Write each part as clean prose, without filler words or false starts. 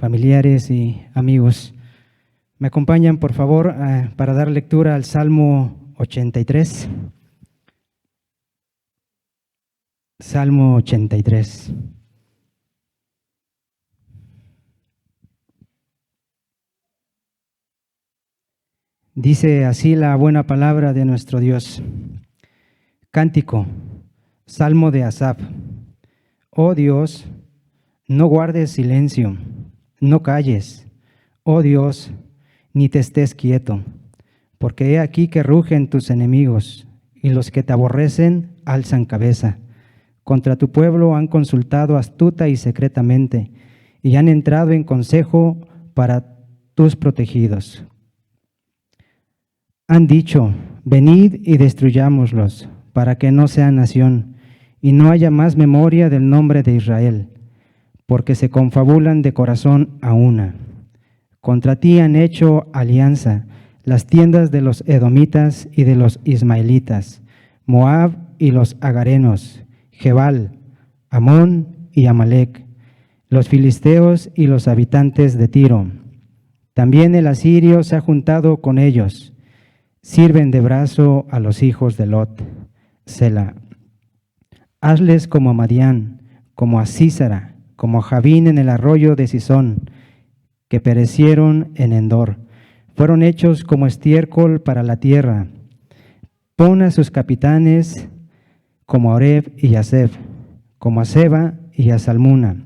familiares y amigos, me acompañan por favor para dar lectura al Salmo 83. Salmo 83. Dice así la buena palabra de nuestro Dios. Cántico, Salmo de Asaf. Oh Dios, no guardes silencio, no calles, oh Dios, ni te estés quieto, porque he aquí que rugen tus enemigos, y los que te aborrecen alzan cabeza. Contra tu pueblo han consultado astuta y secretamente, y han entrado en consejo para tus protegidos. Han dicho, venid y destruyámoslos, para que no sean nación, y no haya más memoria del nombre de Israel, porque se confabulan de corazón a una. Contra ti han hecho alianza las tiendas de los edomitas y de los ismaelitas, Moab y los agarenos, Gebal, Amón y Amalec, los filisteos y los habitantes de Tiro. También el asirio se ha juntado con ellos, sirven de brazo a los hijos de Lot. Selah. Hazles como a Madián, como a Sísara, como a Javín en el arroyo de Sisón, que perecieron en Endor. Fueron hechos como estiércol para la tierra. Pon a sus capitanes como a Oreb y a Zeb, como a Seba y a Salmuna,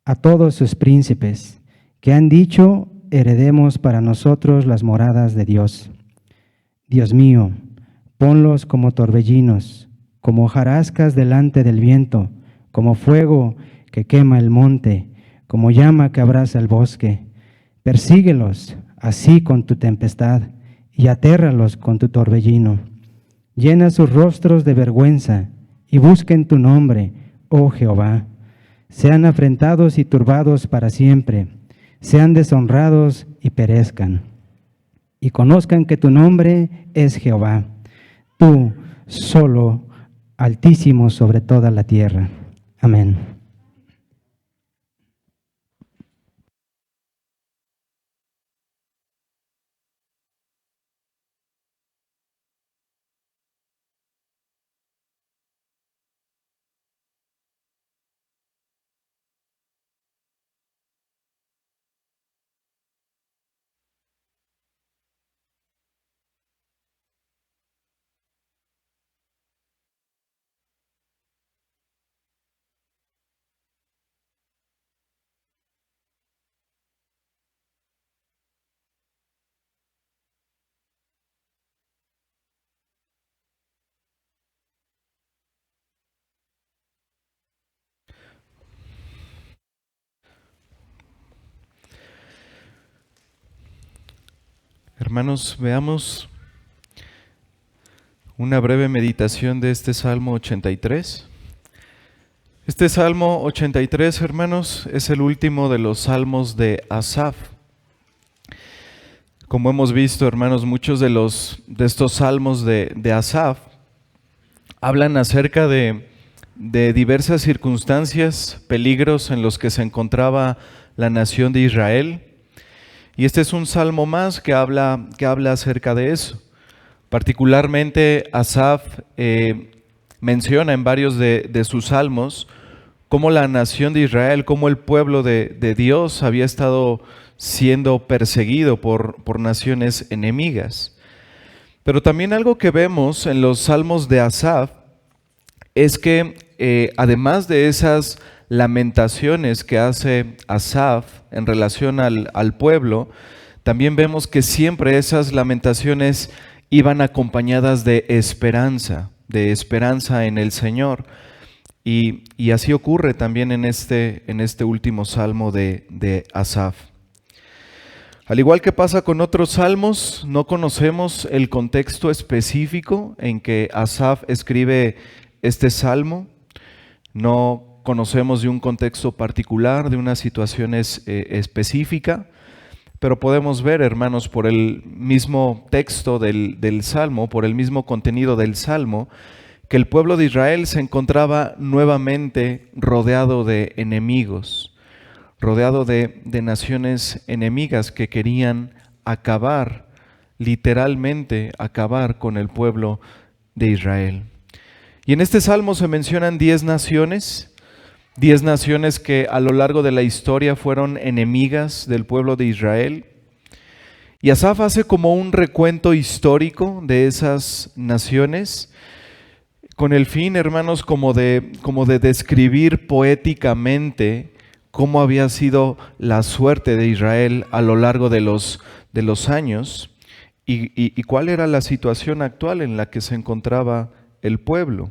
a todos sus príncipes, que han dicho, heredemos para nosotros las moradas de Dios. Dios mío, ponlos como torbellinos, como hojarascas delante del viento, como fuego que quema el monte, como llama que abraza el bosque. Persíguelos así con tu tempestad y atérralos con tu torbellino. Llena sus rostros de vergüenza y busquen tu nombre, oh Jehová. Sean afrentados y turbados para siempre, sean deshonrados y perezcan. Y conozcan que tu nombre es Jehová, tú solo, altísimo sobre toda la tierra. Amén. Hermanos, veamos una breve meditación de este Salmo 83. Este Salmo 83, hermanos, es el último de los salmos de Asaf. Como hemos visto, hermanos, muchos de estos salmos de Asaf hablan acerca de diversas circunstancias, peligros en los que se encontraba la nación de Israel. Y este es un salmo más que habla acerca de eso. Particularmente Asaf menciona en varios de sus salmos cómo la nación de Israel, cómo el pueblo de Dios había estado siendo perseguido por naciones enemigas. Pero también algo que vemos en los salmos de Asaf es que además de esas lamentaciones que hace Asaf en relación al pueblo, también vemos que siempre esas lamentaciones iban acompañadas de esperanza en el Señor. Y así ocurre también en este último salmo de Asaf. Al igual que pasa con otros salmos, no conocemos el contexto específico en que Asaf escribe este salmo. No conocemos de un contexto particular, de una situación específica, pero podemos ver, hermanos, por el mismo texto del salmo, por el mismo contenido del salmo, que el pueblo de Israel se encontraba nuevamente rodeado de enemigos, rodeado de naciones enemigas que querían acabar, literalmente acabar con el pueblo de Israel. Y en este salmo se mencionan 10 naciones que a lo largo de la historia fueron enemigas del pueblo de Israel. Y Asaf hace como un recuento histórico de esas naciones, con el fin, hermanos, como de describir poéticamente cómo había sido la suerte de Israel a lo largo de los años y cuál era la situación actual en la que se encontraba el pueblo.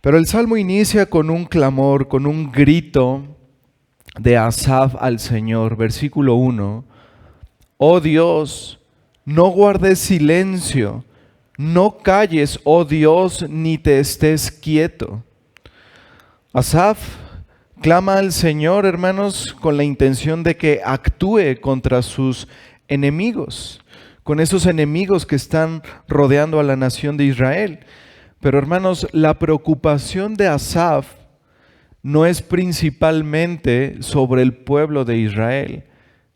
Pero el salmo inicia con un clamor, con un grito de Asaf al Señor. Versículo 1. Oh Dios, no guardes silencio, no calles, oh Dios, ni te estés quieto. Asaf clama al Señor, hermanos, con la intención de que actúe contra sus enemigos, con esos enemigos que están rodeando a la nación de Israel. Pero hermanos, la preocupación de Asaf no es principalmente sobre el pueblo de Israel.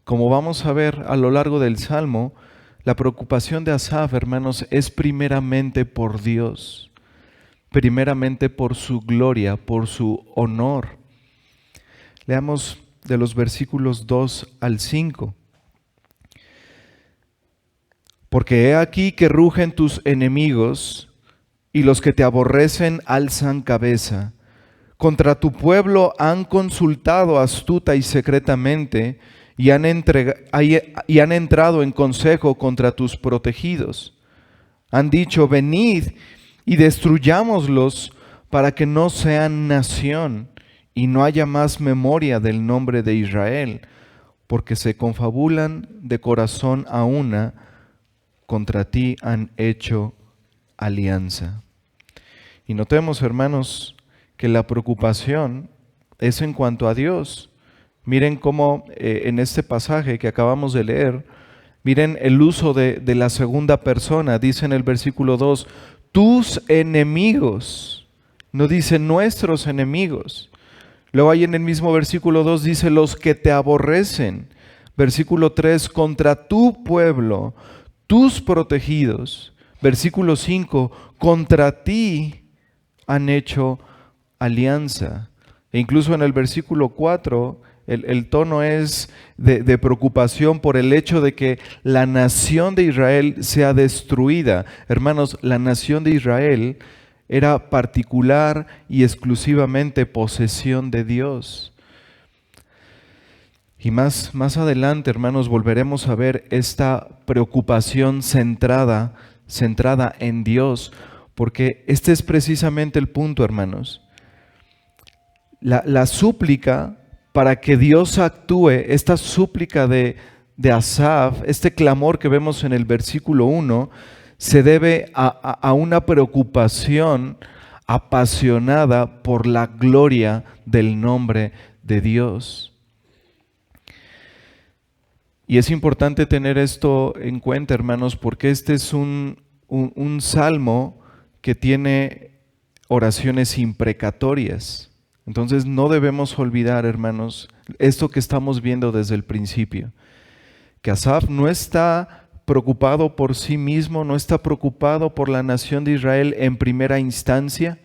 Como vamos a ver a lo largo del Salmo, la preocupación de Asaf, hermanos, es primeramente por Dios, primeramente por su gloria, por su honor. Leamos de los versículos 2 al 5. Porque he aquí que rugen tus enemigos, y los que te aborrecen alzan cabeza. Contra tu pueblo han consultado astuta y secretamente, y han entrado en consejo contra tus protegidos. Han dicho, venid y destruyámoslos para que no sean nación y no haya más memoria del nombre de Israel, porque se confabulan de corazón a una, contra ti han hecho alianza. Y notemos, hermanos, que la preocupación es en cuanto a Dios. Miren cómo en este pasaje que acabamos de leer, miren el uso de la segunda persona. Dice en el versículo 2, tus enemigos. No dice nuestros enemigos. Luego ahí en el mismo versículo 2 dice los que te aborrecen. Versículo 3, contra tu pueblo, tus protegidos. Versículo 5, contra ti han hecho alianza. E incluso en el versículo 4, el tono es de preocupación por el hecho de que la nación de Israel sea destruida. Hermanos, la nación de Israel era particular y exclusivamente posesión de Dios. Y más adelante, hermanos, volveremos a ver esta preocupación centrada en Dios, porque este es precisamente el punto, hermanos. La súplica para que Dios actúe, esta súplica de Asaf, este clamor que vemos en el versículo 1, se debe a una preocupación apasionada por la gloria del nombre de Dios. Y es importante tener esto en cuenta, hermanos, porque este es un salmo que tiene oraciones imprecatorias. Entonces no debemos olvidar, hermanos, esto que estamos viendo desde el principio, que Asaf no está preocupado por sí mismo, no está preocupado por la nación de Israel en primera instancia,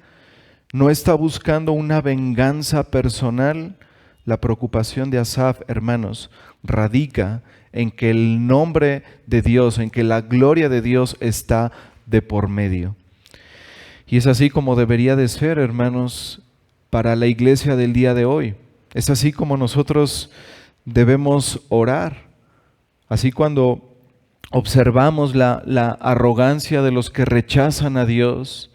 no está buscando una venganza personal. La preocupación de Asaf, hermanos, radica en que el nombre de Dios, en que la gloria de Dios está de por medio. Y es así como debería de ser, hermanos, para la iglesia del día de hoy. Es así como nosotros debemos orar. Así cuando observamos la arrogancia de los que rechazan a Dios,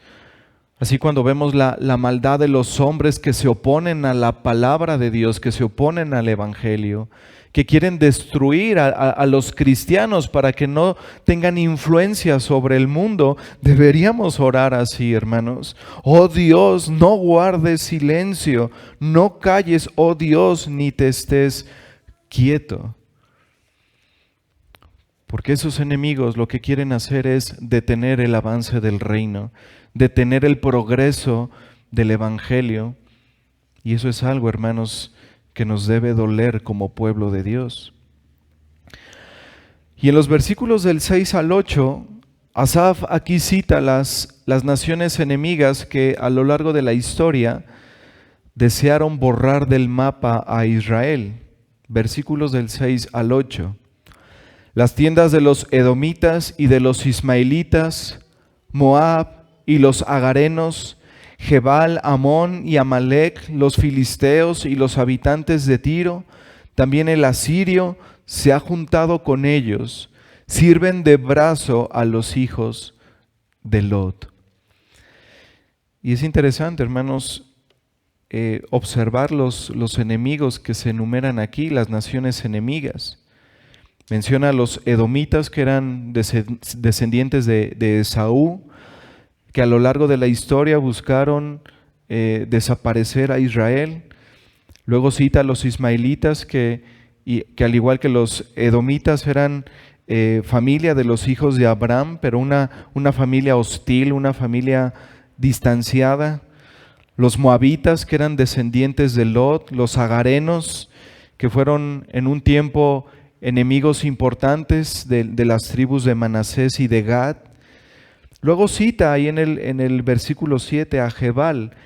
así cuando vemos la maldad de los hombres que se oponen a la palabra de Dios, que se oponen al Evangelio, que quieren destruir a los cristianos para que no tengan influencia sobre el mundo, deberíamos orar así, hermanos. Oh Dios, no guardes silencio, no calles, oh Dios, ni te estés quieto. Porque esos enemigos lo que quieren hacer es detener el avance del reino, detener el progreso del Evangelio. Y eso es algo, hermanos, que nos debe doler como pueblo de Dios. Y en los versículos del 6 al 8, Asaf aquí cita las naciones enemigas que a lo largo de la historia desearon borrar del mapa a Israel. Versículos del 6 al 8. Las tiendas de los edomitas y de los ismaelitas, Moab y los agarenos, Gebal, Amón y Amalec, los filisteos y los habitantes de Tiro, también el asirio se ha juntado con ellos, sirven de brazo a los hijos de Lot. Y es interesante, hermanos, observar los enemigos que se enumeran aquí, las naciones enemigas. Menciona a los edomitas, que eran descendientes de Esaú, que a lo largo de la historia buscaron desaparecer a Israel. Luego cita a los ismaelitas, que al igual que los edomitas eran familia de los hijos de Abraham, pero una familia hostil, una familia distanciada. Los moabitas, que eran descendientes de Lot. Los agarenos, que fueron en un tiempo enemigos importantes de las tribus de Manasés y de Gad. Luego cita ahí en el versículo 7 a Gebal.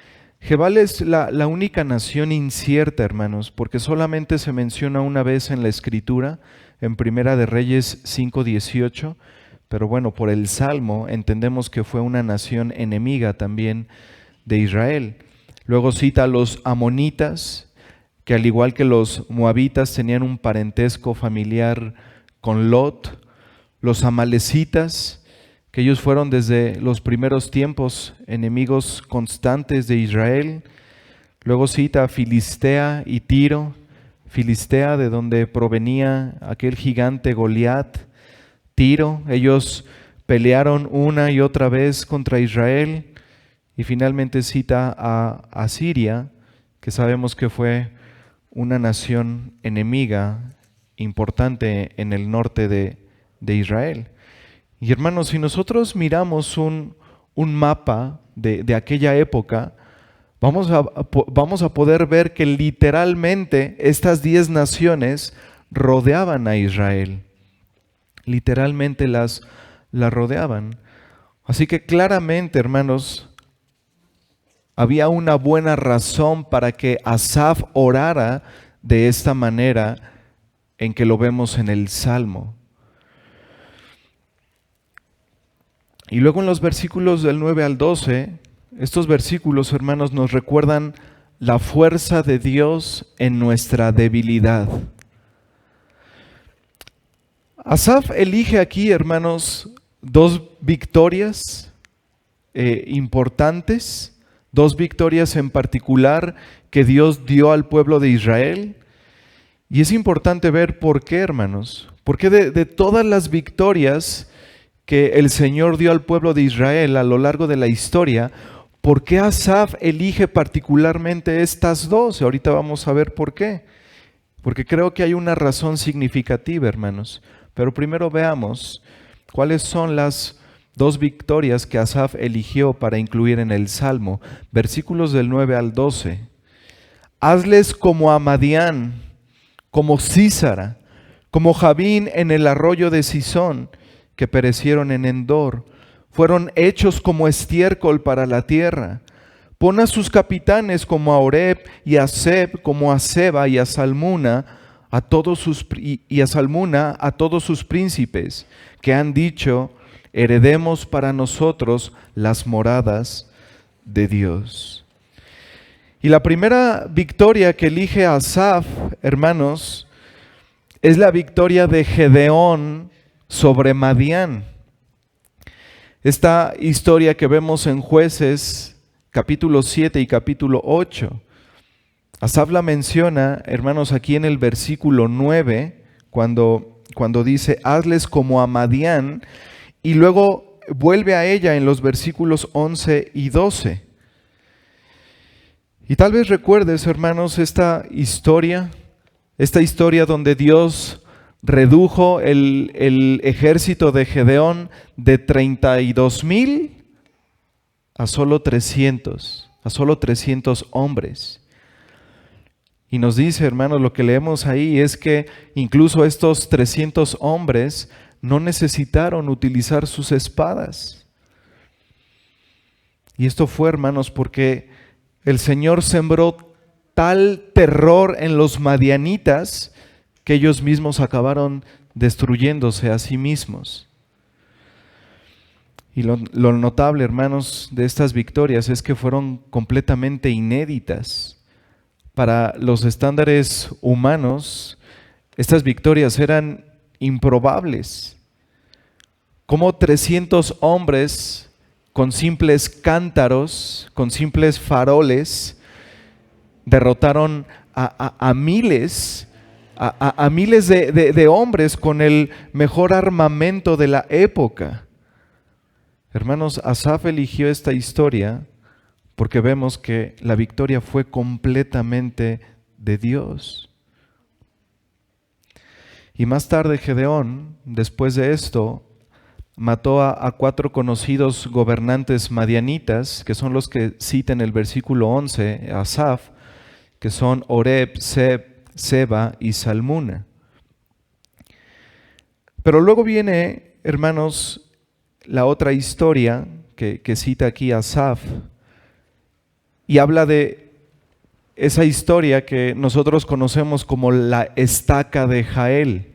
Gebal es la única nación incierta, hermanos, porque solamente se menciona una vez en la Escritura, en Primera de Reyes 5:18, pero bueno, por el Salmo entendemos que fue una nación enemiga también de Israel. Luego cita a los amonitas, que al igual que los moabitas tenían un parentesco familiar con Lot. Los amalecitas, que ellos fueron desde los primeros tiempos enemigos constantes de Israel. Luego cita a Filistea y Tiro, Filistea, de donde provenía aquel gigante Goliat. Tiro, ellos pelearon una y otra vez contra Israel. Y finalmente cita a Asiria, que sabemos que fue una nación enemiga importante en el norte de Israel. Y hermanos, si nosotros miramos un mapa de aquella época, vamos a poder ver que literalmente estas 10 naciones rodeaban a Israel. Literalmente las rodeaban. Así que claramente, hermanos, había una buena razón para que Asaf orara de esta manera en que lo vemos en el Salmo. Y luego en los versículos del 9 al 12, estos versículos, hermanos, nos recuerdan la fuerza de Dios en nuestra debilidad. Asaf elige aquí, hermanos, 2 victorias importantes, 2 victorias en particular que Dios dio al pueblo de Israel. Y es importante ver por qué, hermanos, porque de todas las victorias que el Señor dio al pueblo de Israel a lo largo de la historia, ¿por qué Asaf elige particularmente estas 2? Ahorita vamos a ver por qué. Porque creo que hay una razón significativa, hermanos. Pero primero veamos cuáles son las 2 victorias que Asaf eligió para incluir en el Salmo. Versículos del 9 al 12. Hazles como a Madián, como Sísara, como Jabín en el arroyo de Sisón, que perecieron en Endor. Fueron hechos como estiércol para la tierra. Pon a sus capitanes como a Oreb y a Seb, como a Seba y a Salmuna, a todos sus príncipes, que han dicho: heredemos para nosotros las moradas de Dios. Y la primera victoria que elige Asaf, hermanos, es la victoria de Gedeón sobre Madián. Esta historia que vemos en Jueces, capítulo 7 y capítulo 8. Asaf la menciona, hermanos, aquí en el versículo 9, cuando dice: hazles como a Madián, y luego vuelve a ella en los versículos 11 y 12. Y tal vez recuerdes, hermanos, esta historia donde Dios redujo el ejército de Gedeón de 32,000 a solo 300 hombres. Y nos dice, hermanos, lo que leemos ahí es que incluso estos 300 hombres no necesitaron utilizar sus espadas. Y esto fue, hermanos, porque el Señor sembró tal terror en los madianitas que ellos mismos acabaron destruyéndose a sí mismos. Y lo notable, hermanos, de estas victorias es que fueron completamente inéditas. Para los estándares humanos, estas victorias eran improbables. Como 300 hombres con simples cántaros, con simples faroles, derrotaron a miles, a miles de hombres con el mejor armamento de la época. Hermanos, Asaf eligió esta historia porque vemos que la victoria fue completamente de Dios. Y más tarde Gedeón, después de esto, mató a 4 conocidos gobernantes madianitas, que son los que cita en el versículo 11, Asaf, que son Oreb, Seb, Seba y Salmuna. Pero luego viene, hermanos, la otra historia que cita aquí Asaf, y habla de esa historia que nosotros conocemos como la estaca de Jael.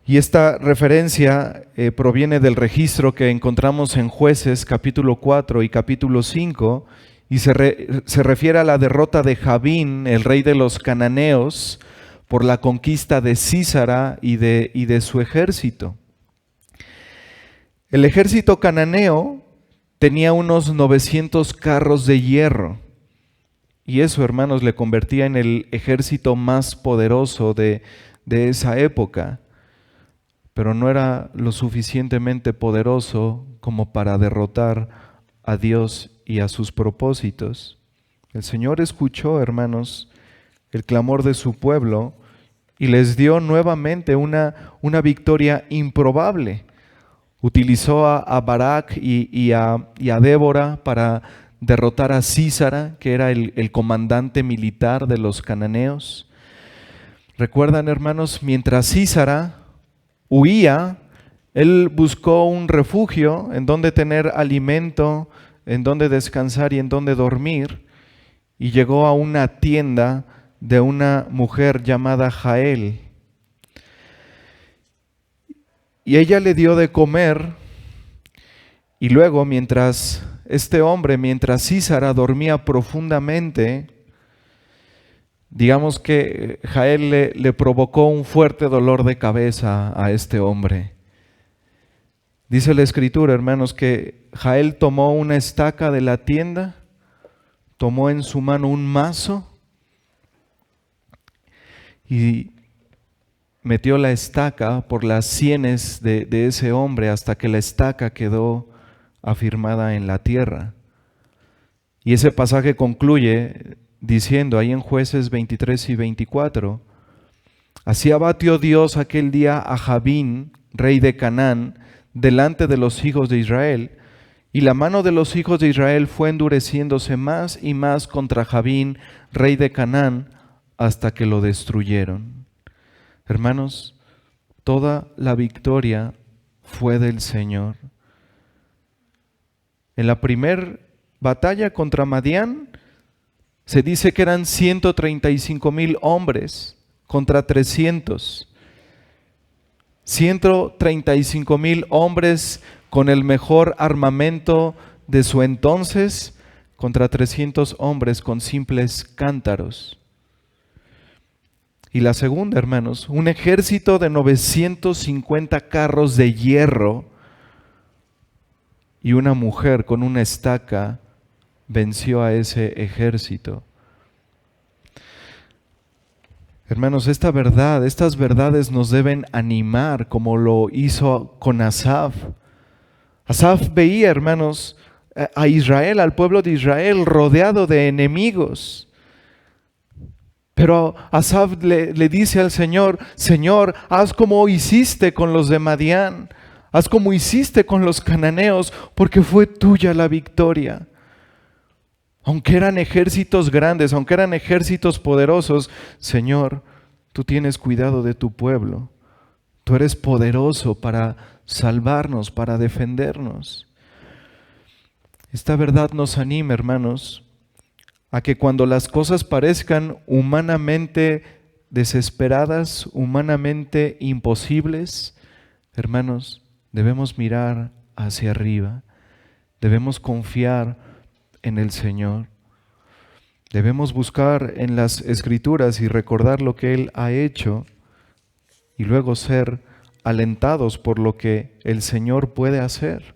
Y esta referencia proviene del registro que encontramos en Jueces capítulo 4 y capítulo 5, y se refiere a la derrota de Jabín, el rey de los cananeos, por la conquista de Sísara y de su ejército. El ejército cananeo tenía unos 900 carros de hierro, y eso, hermanos, le convertía en el ejército más poderoso de esa época, pero no era lo suficientemente poderoso como para derrotar a Dios y a sus propósitos. El Señor escuchó, hermanos, el clamor de su pueblo y les dio nuevamente una victoria improbable. Utilizó a Barak y a Débora para derrotar a Sísara, que era el comandante militar de los cananeos. ¿Recuerdan, hermanos? Mientras Sísara huía, él buscó un refugio en donde tener alimento, en donde descansar y en donde dormir, y llegó a una tienda de una mujer llamada Jael. Y ella le dio de comer, y luego mientras Sísara dormía profundamente, digamos que Jael le provocó un fuerte dolor de cabeza a este hombre. Dice la Escritura, hermanos, que Jael tomó una estaca de la tienda, tomó en su mano un mazo y metió la estaca por las sienes de ese hombre hasta que la estaca quedó afirmada en la tierra. Y ese pasaje concluye diciendo ahí en Jueces 23 y 24, así abatió Dios aquel día a Jabín, rey de Canaán, delante de los hijos de Israel, y la mano de los hijos de Israel fue endureciéndose más y más contra Jabín, rey de Canaán, hasta que lo destruyeron. Hermanos, toda la victoria fue del Señor. En la primera batalla contra Madián, se dice que eran 135,000 hombres contra 300. 135,000 hombres con el mejor armamento de su entonces contra 300 hombres con simples cántaros. Y la segunda, hermanos, un ejército de 950 carros de hierro y una mujer con una estaca venció a ese ejército. Hermanos, estas verdades nos deben animar como lo hizo con Asaf. Asaf veía, hermanos, a Israel, al pueblo de Israel rodeado de enemigos. Pero Asaf le dice al Señor, Señor, haz como hiciste con los de Madián, haz como hiciste con los cananeos, porque fue tuya la victoria. Aunque eran ejércitos grandes, aunque eran ejércitos poderosos, Señor, tú tienes cuidado de tu pueblo. Tú eres poderoso para salvarnos, para defendernos. Esta verdad nos anima, hermanos, a que cuando las cosas parezcan humanamente desesperadas, humanamente imposibles, hermanos, debemos mirar hacia arriba, debemos confiar en el Señor, debemos buscar en las Escrituras y recordar lo que Él ha hecho y luego ser alentados por lo que el Señor puede hacer.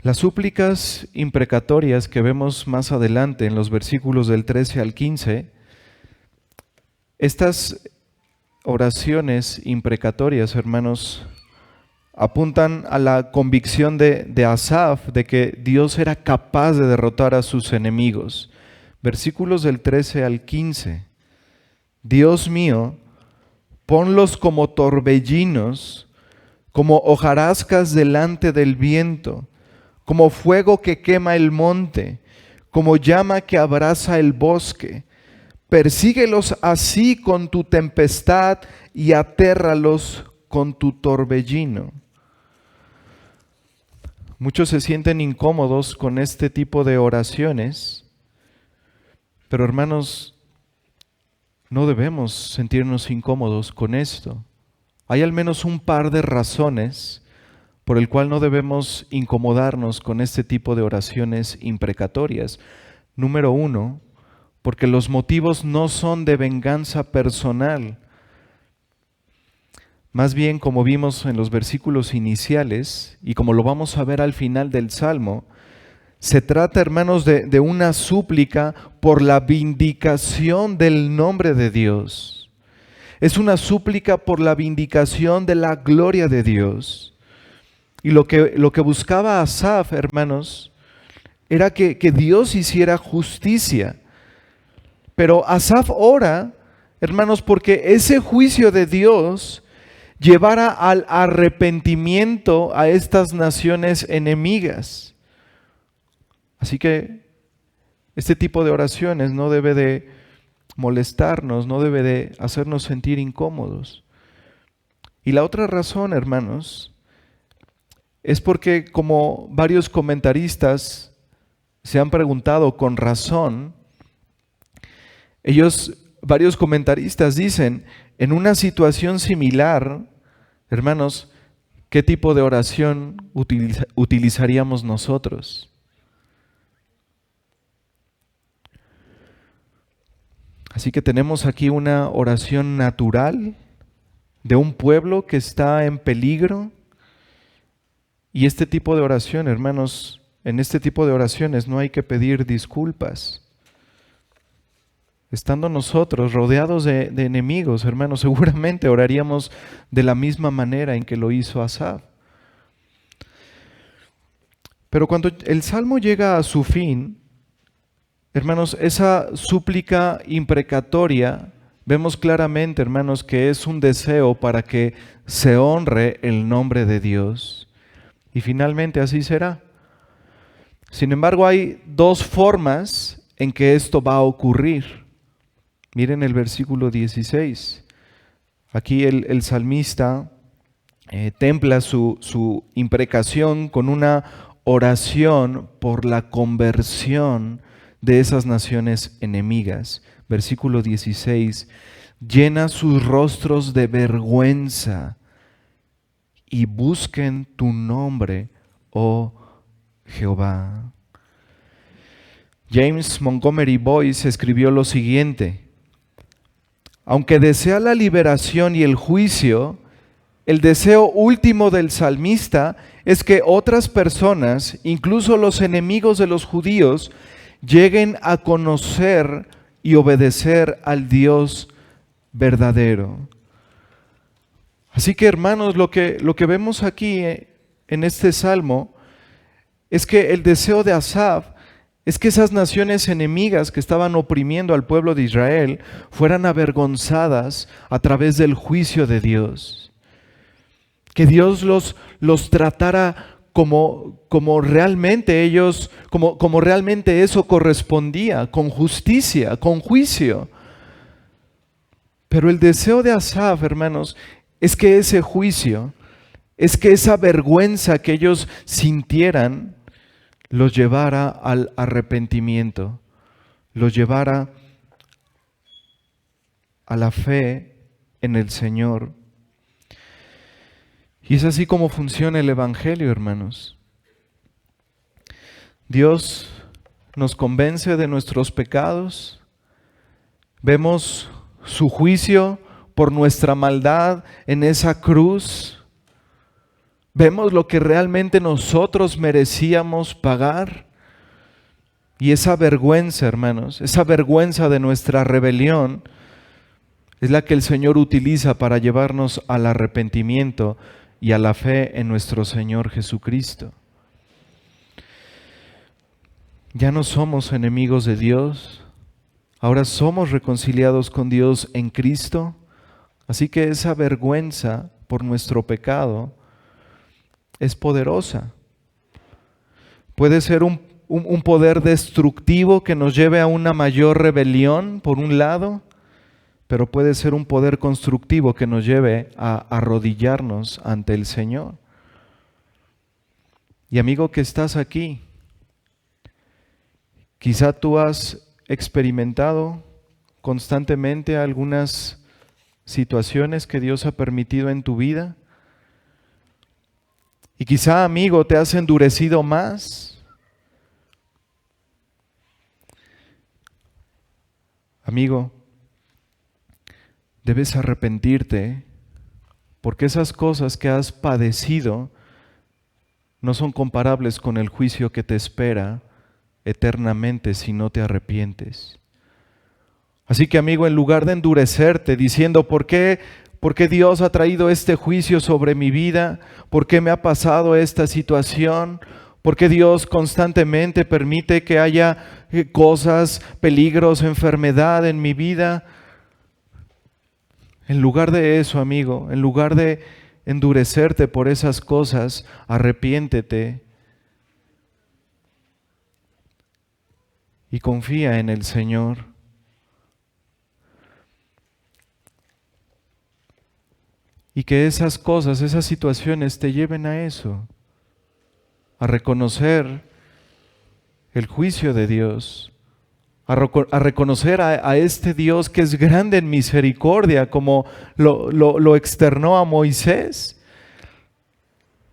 Las súplicas imprecatorias que vemos más adelante en los versículos del 13 al 15, estas oraciones imprecatorias, hermanos, apuntan a la convicción de Asaf de que Dios era capaz de derrotar a sus enemigos. Versículos del 13 al 15. Dios mío, ponlos como torbellinos, como hojarascas delante del viento, como fuego que quema el monte, como llama que abraza el bosque. Persíguelos así con tu tempestad y atérralos con tu torbellino. Muchos se sienten incómodos con este tipo de oraciones, pero hermanos, no debemos sentirnos incómodos con esto. Hay al menos un par de razones por el cual no debemos incomodarnos con este tipo de oraciones imprecatorias. Número 1, porque los motivos no son de venganza personal. Más bien, como vimos en los versículos iniciales y como lo vamos a ver al final del Salmo, se trata, hermanos, de una súplica por la vindicación del nombre de Dios. Es una súplica por la vindicación de la gloria de Dios. Y lo que buscaba Asaf, hermanos, era que Dios hiciera justicia. Pero Asaf ora, hermanos, porque ese juicio de Dios llevara al arrepentimiento a estas naciones enemigas. Así que este tipo de oraciones no debe de molestarnos, no debe de hacernos sentir incómodos. Y la otra razón, hermanos, es porque, como varios comentaristas se han preguntado con razón, varios comentaristas dicen, en una situación similar, hermanos, ¿qué tipo de oración utilizaríamos nosotros? Así que tenemos aquí una oración natural de un pueblo que está en peligro. Y este tipo de oración, hermanos, en este tipo de oraciones no hay que pedir disculpas. Estando nosotros rodeados de enemigos, hermanos, seguramente oraríamos de la misma manera en que lo hizo Asaf. Pero cuando el Salmo llega a su fin, hermanos, esa súplica imprecatoria, vemos claramente, hermanos, que es un deseo para que se honre el nombre de Dios. Y finalmente así será. Sin embargo, hay dos formas en que esto va a ocurrir. Miren el versículo 16. Aquí el salmista templa su imprecación con una oración por la conversión de esas naciones enemigas. Versículo 16. Llena sus rostros de vergüenza y busquen tu nombre, oh Jehová. James Montgomery Boyce escribió lo siguiente: aunque desea la liberación y el juicio, el deseo último del salmista es que otras personas, incluso los enemigos de los judíos, lleguen a conocer y obedecer al Dios verdadero. Así que, hermanos, lo que vemos aquí en este salmo es que el deseo de Asaf es que esas naciones enemigas que estaban oprimiendo al pueblo de Israel fueran avergonzadas a través del juicio de Dios. Que Dios los tratara como realmente ellos, como realmente eso correspondía, con justicia, con juicio. Pero el deseo de Asaf, hermanos, es que ese juicio, es que esa vergüenza que ellos sintieran, los llevara al arrepentimiento, los llevara a la fe en el Señor. Y es así como funciona el Evangelio, hermanos. Dios nos convence de nuestros pecados, vemos su juicio por nuestra maldad en esa cruz, vemos lo que realmente nosotros merecíamos pagar, y esa vergüenza, hermanos, esa vergüenza de nuestra rebelión es la que el Señor utiliza para llevarnos al arrepentimiento y a la fe en nuestro Señor Jesucristo. Ya no somos enemigos de Dios, ahora somos reconciliados con Dios en Cristo, así que esa vergüenza por nuestro pecado es poderosa. Puede ser un poder destructivo que nos lleve a una mayor rebelión, por un lado, pero puede ser un poder constructivo que nos lleve a arrodillarnos ante el Señor. Y amigo que estás aquí, quizá tú has experimentado constantemente algunas situaciones que Dios ha permitido en tu vida. Y quizá, amigo, te has endurecido más. Amigo, debes arrepentirte porque esas cosas que has padecido no son comparables con el juicio que te espera eternamente si no te arrepientes. Así que, amigo, en lugar de endurecerte diciendo ¿por qué Dios ha traído este juicio sobre mi vida? ¿Por qué me ha pasado esta situación? ¿Por qué Dios constantemente permite que haya cosas, peligros, enfermedad en mi vida? En lugar de eso, amigo, en lugar de endurecerte por esas cosas, arrepiéntete y confía en el Señor. Y que esas cosas, esas situaciones te lleven a eso, a reconocer el juicio de Dios, a reconocer a este Dios que es grande en misericordia, como lo externó a Moisés,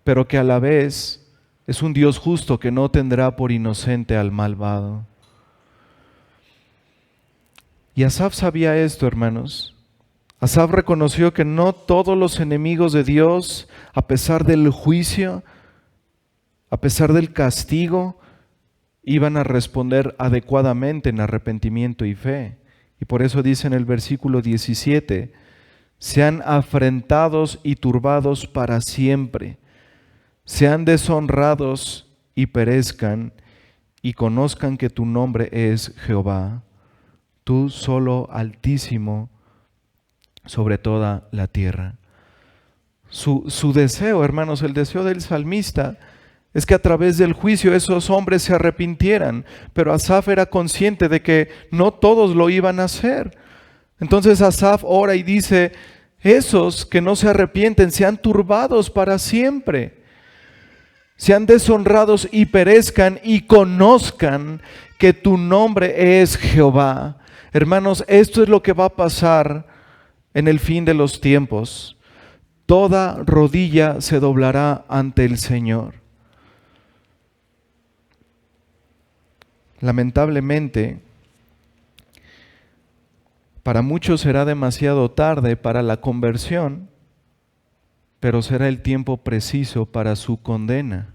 pero que a la vez es un Dios justo que no tendrá por inocente al malvado. Y Asaf sabía esto, hermanos. Asaf reconoció que no todos los enemigos de Dios, a pesar del juicio, a pesar del castigo, iban a responder adecuadamente en arrepentimiento y fe. Y por eso dice en el versículo 17, sean afrentados y turbados para siempre, sean deshonrados y perezcan, y conozcan que tu nombre es Jehová, tú solo Altísimo, sobre toda la tierra. Su deseo, hermanos, el deseo del salmista es que a través del juicio esos hombres se arrepintieran, pero Asaf era consciente de que no todos lo iban a hacer. Entonces Asaf ora y dice, esos que no se arrepienten sean turbados para siempre, sean deshonrados y perezcan y conozcan que tu nombre es Jehová. Hermanos, esto es lo que va a pasar en el fin de los tiempos. Toda rodilla se doblará ante el Señor. Lamentablemente, para muchos será demasiado tarde para la conversión, pero será el tiempo preciso para su condena.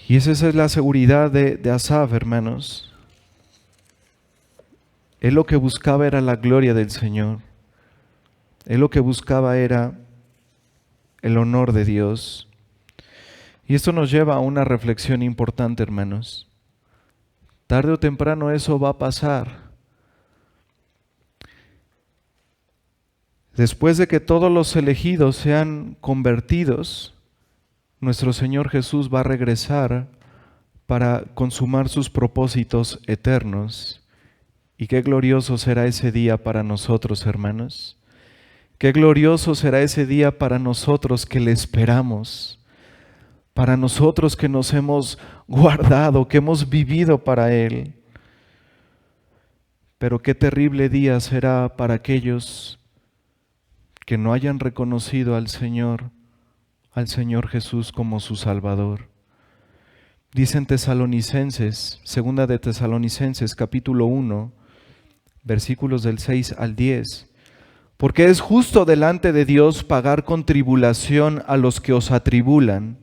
Y esa es la seguridad de Asaf, hermanos. Él lo que buscaba era la gloria del Señor. Él lo que buscaba era el honor de Dios. Y esto nos lleva a una reflexión importante, hermanos. Tarde o temprano eso va a pasar. Después de que todos los elegidos sean convertidos, nuestro Señor Jesús va a regresar para consumar sus propósitos eternos. Y qué glorioso será ese día para nosotros, hermanos. Qué glorioso será ese día para nosotros que le esperamos, para nosotros que nos hemos guardado, que hemos vivido para Él. Pero qué terrible día será para aquellos que no hayan reconocido al Señor Jesús como su Salvador. Dicen Tesalonicenses, segunda de Tesalonicenses, capítulo 1, versículos del 6 al 10. Porque es justo delante de Dios pagar con tribulación a los que os atribulan,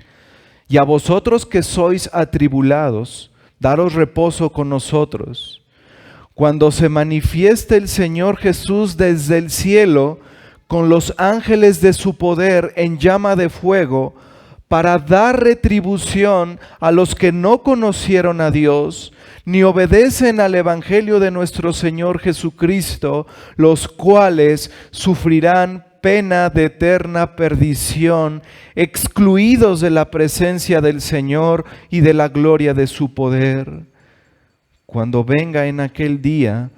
y a vosotros que sois atribulados, daros reposo con nosotros, cuando se manifieste el Señor Jesús desde el cielo, con los ángeles de su poder en llama de fuego, para dar retribución a los que no conocieron a Dios, ni obedecen al Evangelio de nuestro Señor Jesucristo, los cuales sufrirán pena de eterna perdición, excluidos de la presencia del Señor y de la gloria de su poder, cuando venga en aquel día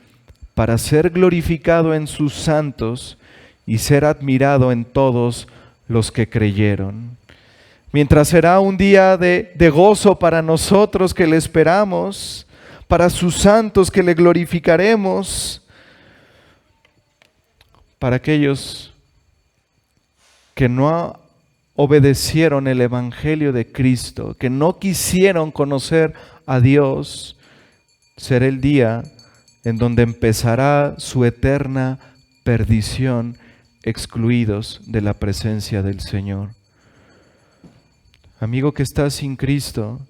para ser glorificado en sus santos y ser admirado en todos los que creyeron. Mientras será un día de gozo para nosotros que le esperamos, para sus santos que le glorificaremos, para aquellos que no obedecieron el Evangelio de Cristo, que no quisieron conocer a Dios, será el día en donde empezará su eterna perdición, excluidos de la presencia del Señor. Amigo que estás sin Cristo,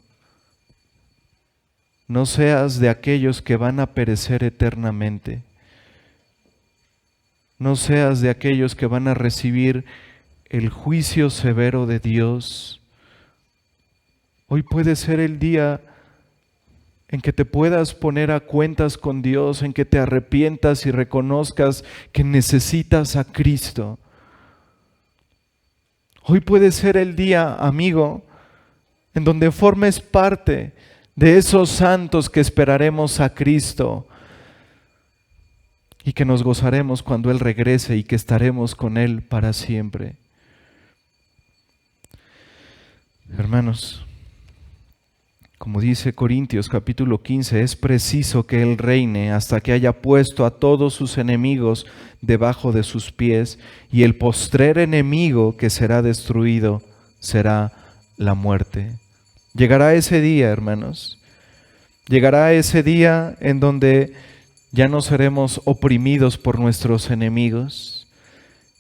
no seas de aquellos que van a perecer eternamente. No seas de aquellos que van a recibir el juicio severo de Dios. Hoy puede ser el día en que te puedas poner a cuentas con Dios, en que te arrepientas y reconozcas que necesitas a Cristo. Hoy puede ser el día, amigo, en donde formes parte de esos santos que esperaremos a Cristo y que nos gozaremos cuando Él regrese y que estaremos con Él para siempre. Hermanos, como dice Corintios capítulo 15, es preciso que Él reine hasta que haya puesto a todos sus enemigos debajo de sus pies, y el postrer enemigo que será destruido será la muerte. Llegará ese día, hermanos. Llegará ese día en donde ya no seremos oprimidos por nuestros enemigos,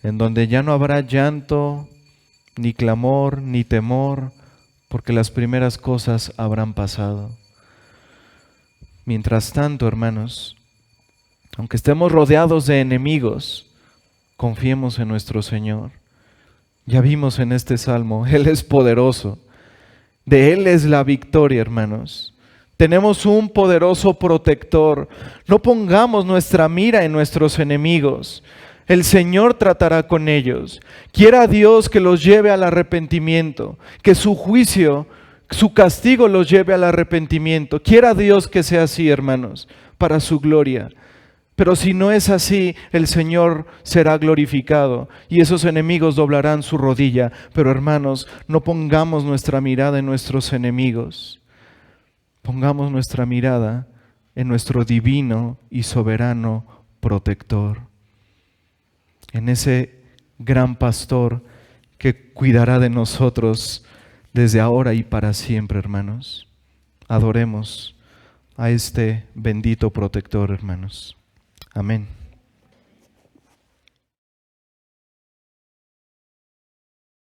en donde ya no habrá llanto, ni clamor, ni temor, porque las primeras cosas habrán pasado. Mientras tanto, hermanos, aunque estemos rodeados de enemigos, confiemos en nuestro Señor. Ya vimos en este salmo, Él es poderoso. De Él es la victoria, hermanos. Tenemos un poderoso protector. No pongamos nuestra mira en nuestros enemigos. El Señor tratará con ellos. Quiera Dios que los lleve al arrepentimiento, que su juicio, su castigo los lleve al arrepentimiento. Quiera Dios que sea así, hermanos, para su gloria. Pero si no es así, el Señor será glorificado y esos enemigos doblarán su rodilla. Pero hermanos, no pongamos nuestra mirada en nuestros enemigos. Pongamos nuestra mirada en nuestro divino y soberano protector, en ese gran pastor que cuidará de nosotros desde ahora y para siempre, hermanos. Adoremos a este bendito protector, hermanos. Amén.